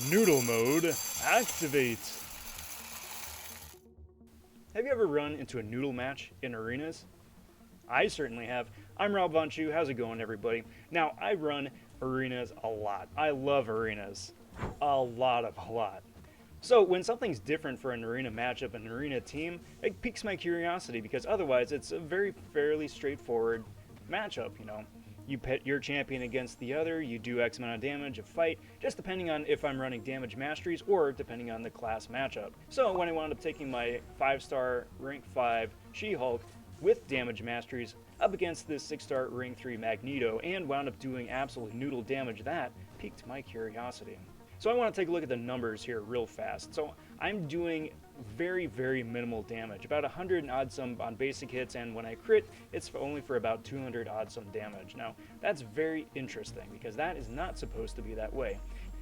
Noodle mode, activate. Have you ever run into a noodle match in arenas? I certainly have. I'm robvonshoe. How's it going, everybody? Now, I run arenas a lot. I love arenas. A lot. So when something's different for an arena matchup, an arena team, it piques my curiosity because otherwise it's a fairly straightforward matchup, you know. You pit your champion against the other, you do X amount of damage, a fight, just depending on if I'm running damage masteries or depending on the class matchup. So when I wound up taking my 5-star rank 5 SheHulk with damage masteries up against this 6-star rank 3 Magneto and wound up doing absolutely noodle damage, that piqued my curiosity. So I want to take a look at the numbers here real fast. So I'm doing very minimal damage, about 100 and odd some on basic hits, and when I crit, it's only for about 200 odd some damage. Now, that's very interesting because that is not supposed to be that way.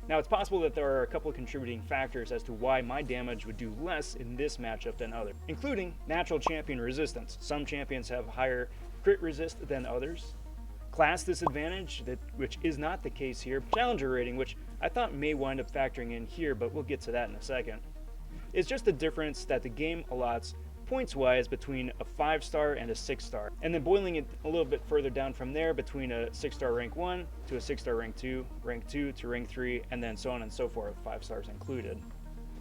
Now, it's possible that there are a couple of contributing factors as to why my damage would do less in this matchup than others, including natural champion resistance. Some champions have higher crit resist than others. Class disadvantage, which is not the case here. Challenger rating, which I thought may wind up factoring in here, but we'll get to that in a second. It's just a difference that the game allots points-wise between a 5-star and a 6-star, and then boiling it a little bit further down from there between a 6-star rank 1 to a 6-star rank 2 to rank 3, and then so on and so forth, 5 stars included.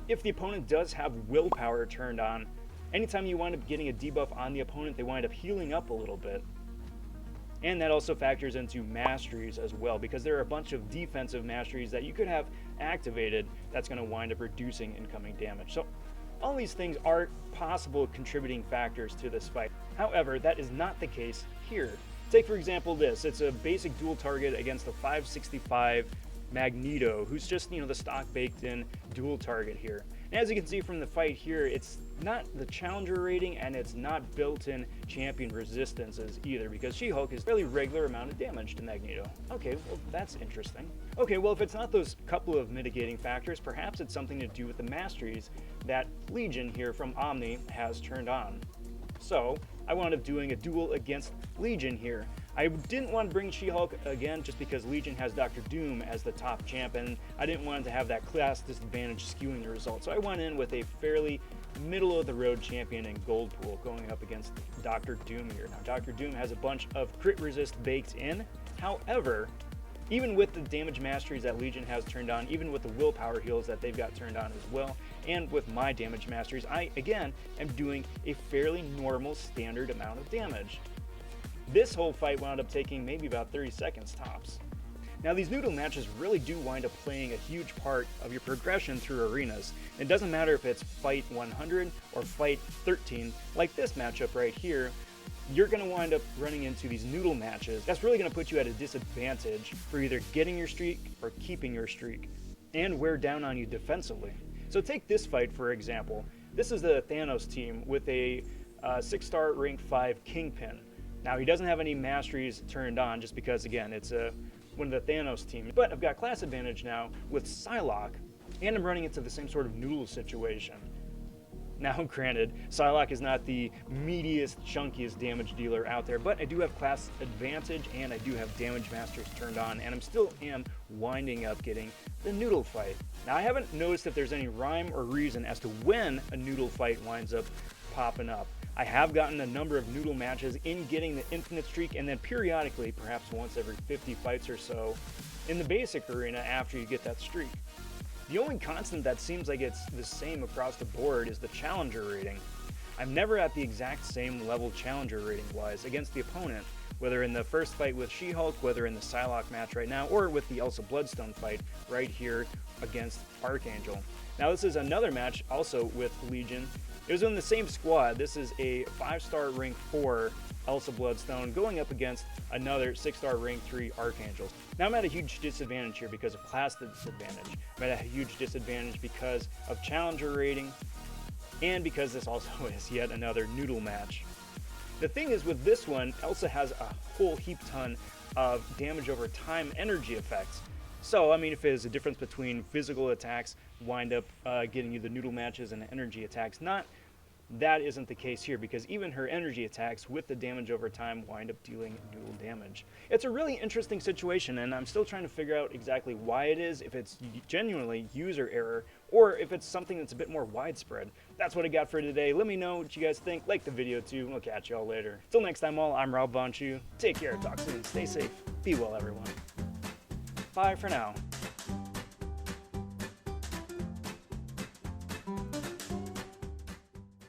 If the opponent does have willpower turned on, anytime you wind up getting a debuff on the opponent, they wind up healing up a little bit. And that also factors into masteries as well, because there are a bunch of defensive masteries that you could have activated that's going to wind up reducing incoming damage. So all these things are possible contributing factors to this fight. However, that is not the case here. Take for example this. It's a basic dual target against a 565 Magneto, who's just, you know, the stock baked in dual target here. And as you can see from the fight here, it's not the challenger rating and it's not built-in champion resistances either, because SheHulk is a fairly regular amount of damage to Magneto. Okay, well that's interesting. Okay, well if it's not those couple of mitigating factors, perhaps it's something to do with the masteries that Legion here from Omni has turned on. So I wound up doing a duel against Legion here. I didn't want to bring SheHulk again just because Legion has Dr. Doom as the top champ, and I didn't want to have that class disadvantage skewing the results. So I went in with a fairly middle-of-the-road champion in Gold Pool going up against Dr. Doom here. Now, Dr. Doom has a bunch of crit resist baked in. However, even with the damage masteries that Legion has turned on, even with the willpower heals that they've got turned on as well, and with my damage masteries, I, again, am doing a fairly normal standard amount of damage. This whole fight wound up taking maybe about 30 seconds tops. Now these noodle matches really do wind up playing a huge part of your progression through arenas. It doesn't matter if it's fight 100 or fight 13, like this matchup right here, you're going to wind up running into these noodle matches. That's really going to put you at a disadvantage for either getting your streak or keeping your streak, and wear down on you defensively. So take this fight for example. This is the Thanos team with a 6-star rank 5 Kingpin. Now he doesn't have any masteries turned on just because again it's one of the Thanos team, but I've got class advantage now with Psylocke, and I'm running into the same sort of noodle situation. Now granted, Psylocke is not the meatiest, chunkiest damage dealer out there, but I do have class advantage and I do have damage masters turned on, and I'm still winding up getting the noodle fight. Now I haven't noticed if there's any rhyme or reason as to when a noodle fight winds up popping up. I have gotten a number of noodle matches in getting the infinite streak, and then periodically, perhaps once every 50 fights or so, in the basic arena after you get that streak. The only constant that seems like it's the same across the board is the challenger rating. I'm never at the exact same level challenger rating wise against the opponent, whether in the first fight with SheHulk, whether in the Psylocke match right now, or with the Elsa Bloodstone fight right here against Archangel. Now this is another match also with Legion. It was in the same squad. This is a 5-star rank 4 Elsa Bloodstone going up against another 6-star rank 3 Archangel. Now I'm at a huge disadvantage here because of class disadvantage. I'm at a huge disadvantage because of challenger rating, and because this also is yet another noodle match. The thing is with this one, Elsa has a whole heap ton of damage over time energy effects. So, I mean, if there's a difference between physical attacks wind up getting you the noodle matches and energy attacks not That isn't the case here because even her energy attacks with the damage over time wind up dealing Noodle damage. It's a really interesting situation, and I'm still trying to figure out exactly why it is, if it's genuinely user error, or if it's something that's a bit more widespread. That's what I got for today. Let me know what you guys think. Like the video too, and we'll catch y'all later. Till next time all, I'm VonShoe. Take care, talk soon, stay safe, be well everyone. Bye for now.